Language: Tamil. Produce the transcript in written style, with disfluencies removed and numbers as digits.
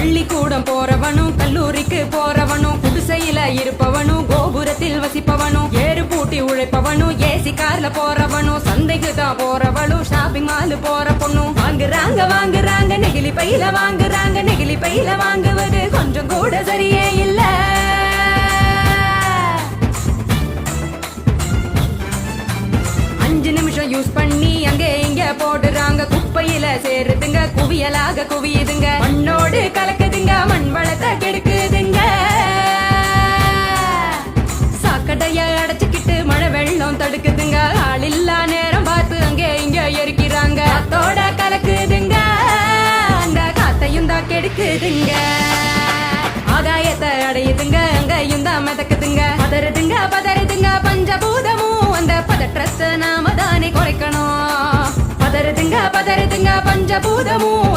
பள்ளிக்கூடம் போறவனும் கல்லூரிக்கு போறவனும் குடிசையில இருப்பவனும் கோபுரத்தில் வசிப்பவனும் ஏறு பூட்டி உழைப்பவனும் ஏசி கார்ல போறவனும் சந்தைக்கு தான் போறவளும் ஷாப்பிங் மால் போற பொண்ணும் வாங்குறாங்க நெகிழி பையில வாங்குறாங்க நெகிழி பையில வாங்குவது கொஞ்சம் கூட சரியே இல்ல. 5 நிமிஷம் யூஸ் பண்ணி அங்கே இங்க போடுறாங்க குப்பையில சேருதுங்க குவியலாக குவியுதுங்க மண்ணோடு கலக்குதுங்க மண் வளத்தை கெடுக்குதுங்க. சாக்கடைய அடைச்சுக்கிட்டு மழை வெள்ளம் தடுக்குதுங்க ஆள் இல்லா நேரம் பார்த்து அங்கே இங்க எரிக்கிறாங்க காத்தோட கலக்குதுங்க அந்த காத்தையும் தான் கெடுக்குதுங்க. ஆகாயத்தை அடையுதுங்க அங்கையும் தான் மிதக்குதுங்க பதறுதுங்க பஞ்சபூதமும் அந்த பதற்றத்தை நாம தானே குறைக்கணும். பதறுதுங்க பஞ்சபூதமும்